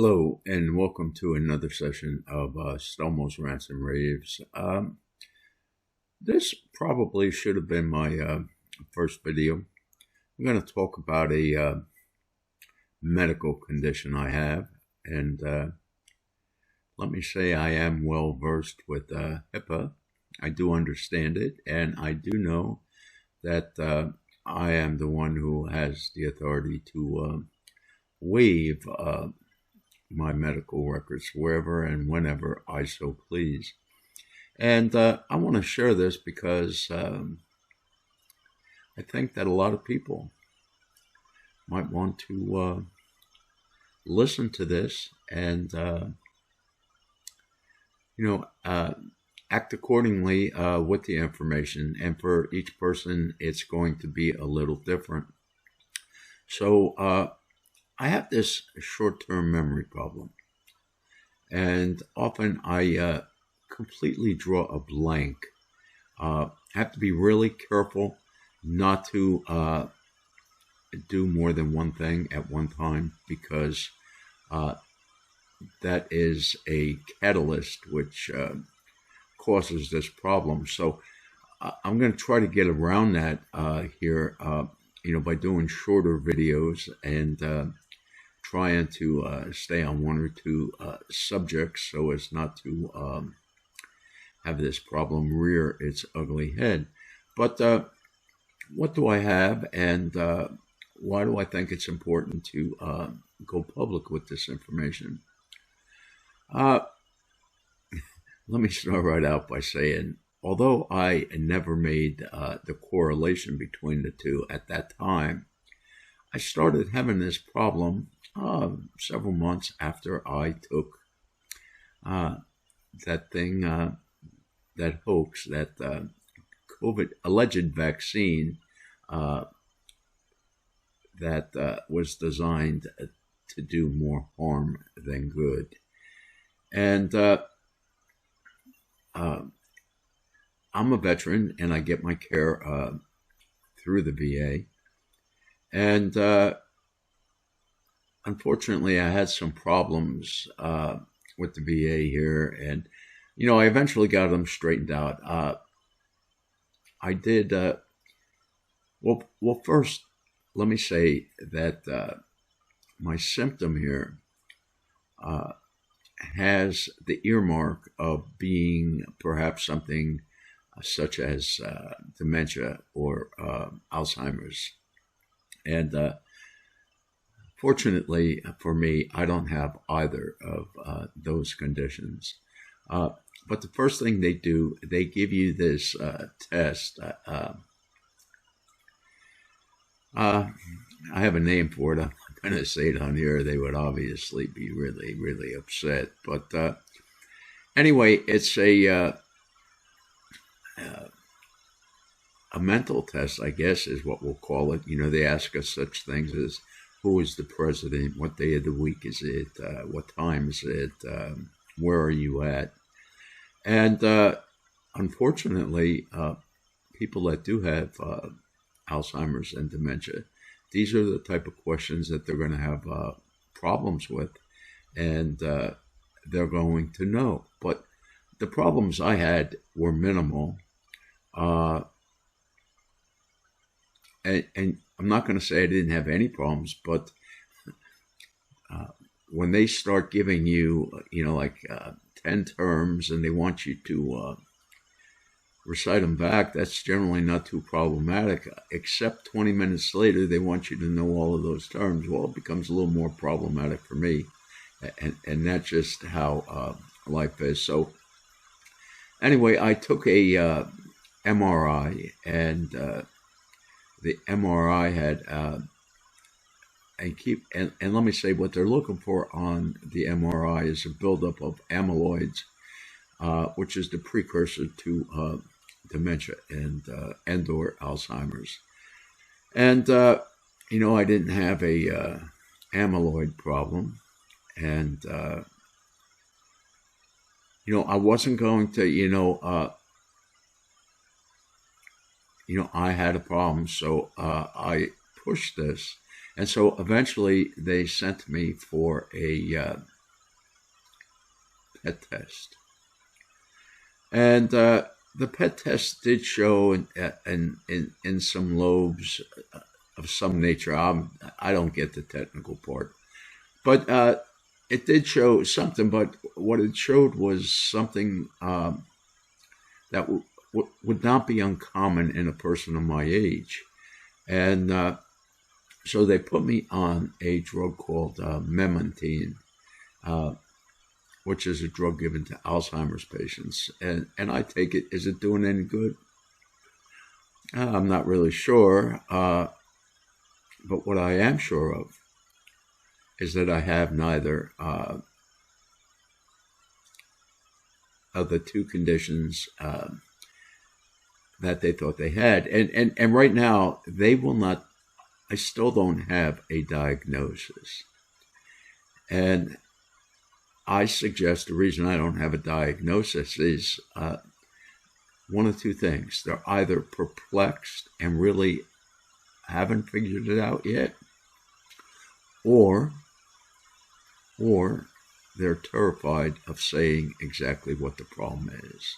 Hello, and welcome to another session of Stelmo's Rants and Raves. This probably should have been my first video. I'm going to talk about a medical condition I have, and let me say I am well versed with HIPAA. I do understand it, and I do know that I am the one who has the authority to waive my medical records wherever and whenever I so please. And I want to share this because I think that a lot of people might want to listen to this and, act accordingly with the information. And for each person, it's going to be a little different. So, I have this short-term memory problem, and often I completely draw a blank. I have to be really careful not to do more than one thing at one time because that is a catalyst which causes this problem. So I'm going to try to get around that here, by doing shorter videos and trying to stay on one or two subjects so as not to have this problem rear its ugly head. But what do I have, and why do I think it's important to go public with this information? Let me start right out by saying, although I never made the correlation between the two at that time, I started having this problem several months after I took that thing, that hoax, that COVID alleged vaccine that was designed to do more harm than good. And I'm a veteran, and I get my care through the VA. And unfortunately, I had some problems with the VA here, and I eventually got them straightened out. I did. Well, first, let me say that my symptom here has the earmark of being perhaps something such as dementia or Alzheimer's. And fortunately for me, I don't have either of those conditions. But the first thing they do, they give you this test. I have a name for it. I'm going to say it on here. They would obviously be really, really upset. But anyway, it's a mental test, I guess, is what we'll call it. They ask us such things as, who is the president? What day of the week is it? What time is it? Where are you at? And unfortunately, people that do have Alzheimer's and dementia, these are the type of questions that they're going to have problems with, and they're going to know. But the problems I had were minimal. And I'm not going to say I didn't have any problems, but when they start giving you, 10 terms and they want you to recite them back, that's generally not too problematic, except 20 minutes later, they want you to know all of those terms. Well, it becomes a little more problematic for me, and that's just how life is. So anyway, I took a MRI, and the MRI had, and let me say, what they're looking for on the MRI is a buildup of amyloids, which is the precursor to dementia and or Alzheimer's. And I didn't have a amyloid problem, and I wasn't going to, I had a problem, so I pushed this. And so eventually they sent me for a PET test. And the PET test did show in some lobes of some nature. I don't get the technical part. But it did show something, but what it showed was something that would not be uncommon in a person of my age. And so they put me on a drug called memantine, which is a drug given to Alzheimer's patients. And I take it. Is it doing any good? I'm not really sure. But what I am sure of is that I have neither of the two conditions that they thought they had. And right now, they will not, I still don't have a diagnosis. And I suggest the reason I don't have a diagnosis is one of two things. They're either perplexed and really haven't figured it out yet, or they're terrified of saying exactly what the problem is.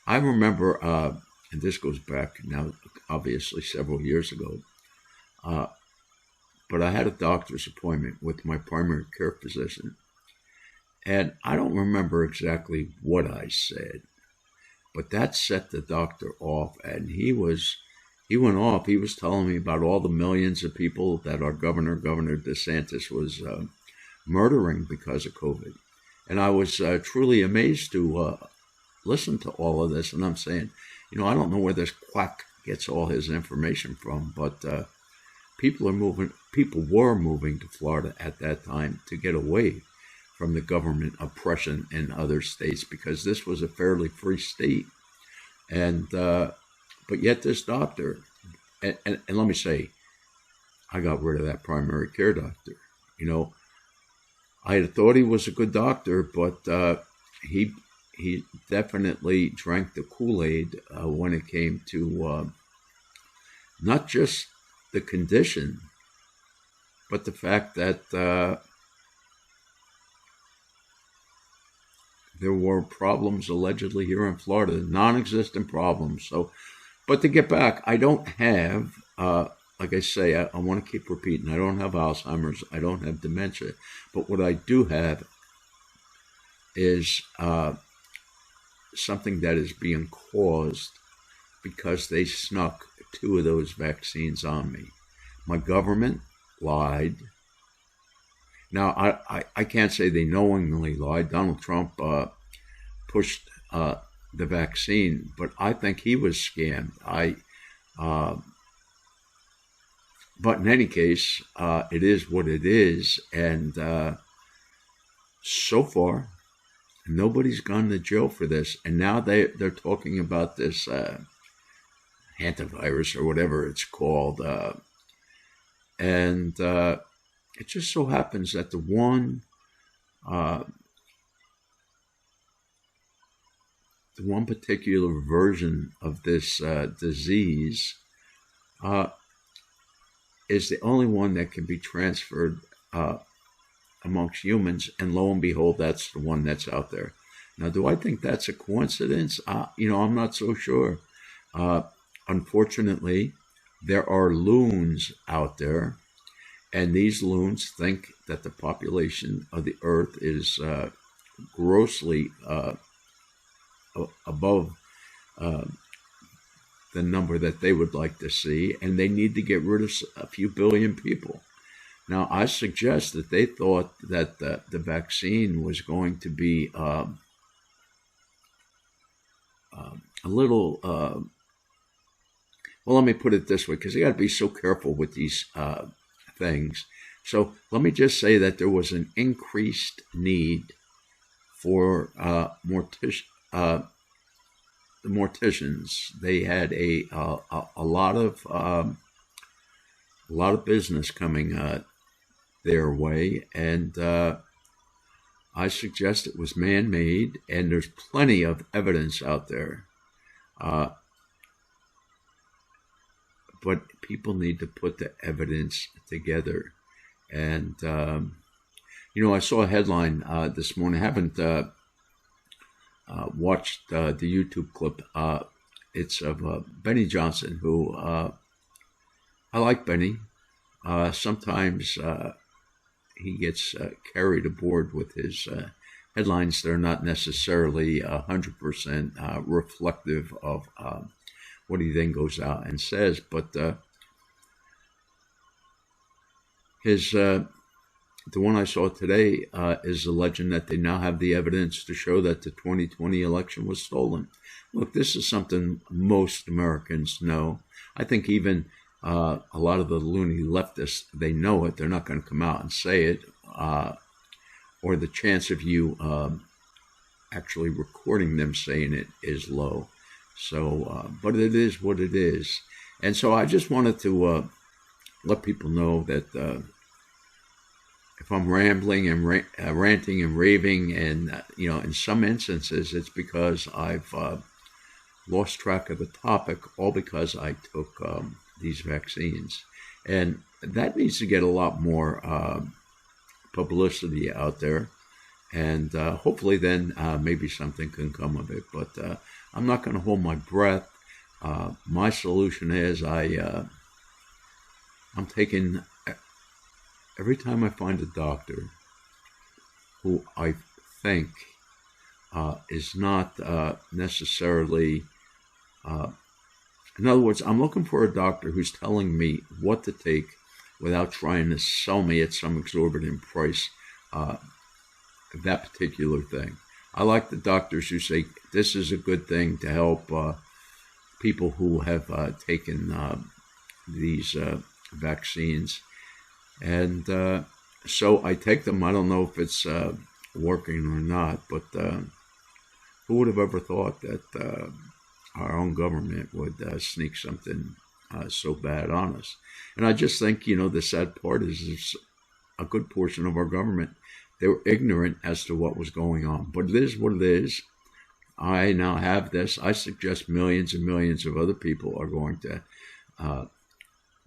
I remember, and this goes back now, obviously several years ago, but I had a doctor's appointment with my primary care physician, and I don't remember exactly what I said, but that set the doctor off, and he went off. He was telling me about all the millions of people that our Governor DeSantis, was murdering because of COVID. And I was truly amazed to listen to all of this. And I'm saying, I don't know where this quack gets all his information from, but people were moving to Florida at that time to get away from the government oppression in other states, because this was a fairly free state. And but yet this doctor, and let me say, I got rid of that primary care doctor. I had thought he was a good doctor, but he definitely drank the Kool-Aid when it came to not just the condition, but the fact that there were problems allegedly here in Florida, non-existent problems. So, but to get back, I don't have, like I say, I want to keep repeating, I don't have Alzheimer's, I don't have dementia, but what I do have is something that is being caused because they snuck 2 of those vaccines on me. My government lied. Now, I can't say they knowingly lied. Donald Trump pushed the vaccine, but I think he was scammed. But in any case, it is what it is, and so far, nobody's gone to jail for this. And now they're talking about this hantavirus or whatever it's called, and it just so happens that the one particular version of this disease is the only one that can be transferred amongst humans, and lo and behold, that's the one that's out there. Now, do I think that's a coincidence? I'm not so sure. Unfortunately, there are loons out there, and these loons think that the population of the earth is grossly above the number that they would like to see, and they need to get rid of a few billion people. Now, I suggest that they thought that the vaccine was going to be a little, well, let me put it this way, because you got to be so careful with these things. So let me just say that there was an increased need for the morticians. They had a lot of business coming their way, and I suggest it was man-made, and there's plenty of evidence out there. but people need to put the evidence together. And, I saw a headline this morning. I haven't watched the YouTube clip. It's of Benny Johnson, who I like Benny. Sometimes he gets carried aboard with his headlines that are not necessarily 100% reflective of what he then goes out and says. But the one I saw today is the legend that they now have the evidence to show that the 2020 election was stolen. Look, this is something most Americans know. I think even a lot of the loony leftists, they know it. They're not going to come out and say it. Or the chance of you actually recording them saying it is low. So, but it is what it is. And so I just wanted to let people know that if I'm rambling and ranting and raving, and in some instances it's because I've lost track of the topic, all because I took these vaccines, and that needs to get a lot more publicity out there, and hopefully then maybe something can come of it. But I'm not going to hold my breath. My solution is I'm taking. Every time I find a doctor who I think is not necessarily, in other words, I'm looking for a doctor who's telling me what to take without trying to sell me at some exorbitant price that particular thing. I like the doctors who say this is a good thing to help people who have taken these vaccines. And so I take them. I don't know if it's working or not, but who would have ever thought that our own government would sneak something so bad on us? And I just think, the sad part is a good portion of our government, they were ignorant as to what was going on. But it is what it is. I now have this. I suggest millions and millions of other people are going to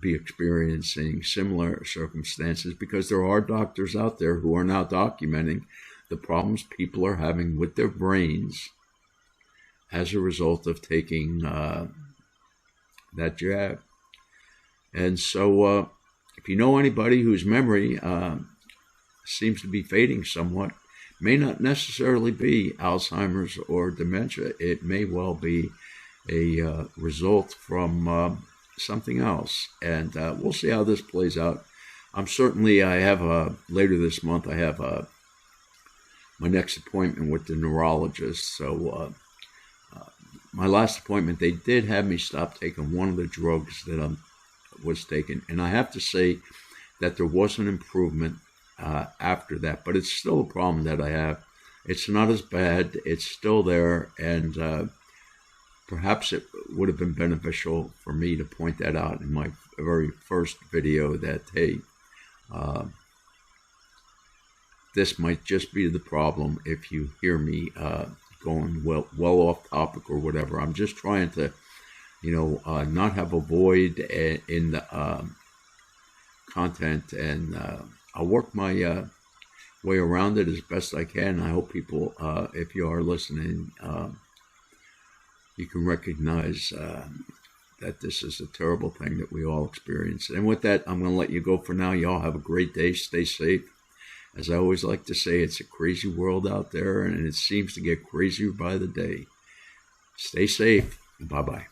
be experiencing similar circumstances, because there are doctors out there who are now documenting the problems people are having with their brains as a result of taking that jab. And so if you know anybody whose memory seems to be fading somewhat, may not necessarily be Alzheimer's or dementia. It may well be a result from something else, and we'll see how this plays out. I have later this month, I have my next appointment with the neurologist. So my last appointment, they did have me stop taking one of the drugs that I was taking, and I have to say that there was an improvement after that, but it's still a problem that I have. It's not as bad. It's still there, and perhaps it would have been beneficial for me to point that out in my very first video, that, hey, this might just be the problem if you hear me going well off topic or whatever. I'm just trying to, not have a void in the content, and I'll work my way around it as best I can. I hope people, if you are listening, you can recognize that this is a terrible thing that we all experience. And with that, I'm going to let you go for now. Y'all have a great day. Stay safe. As I always like to say, it's a crazy world out there, and it seems to get crazier by the day. Stay safe. Bye-bye.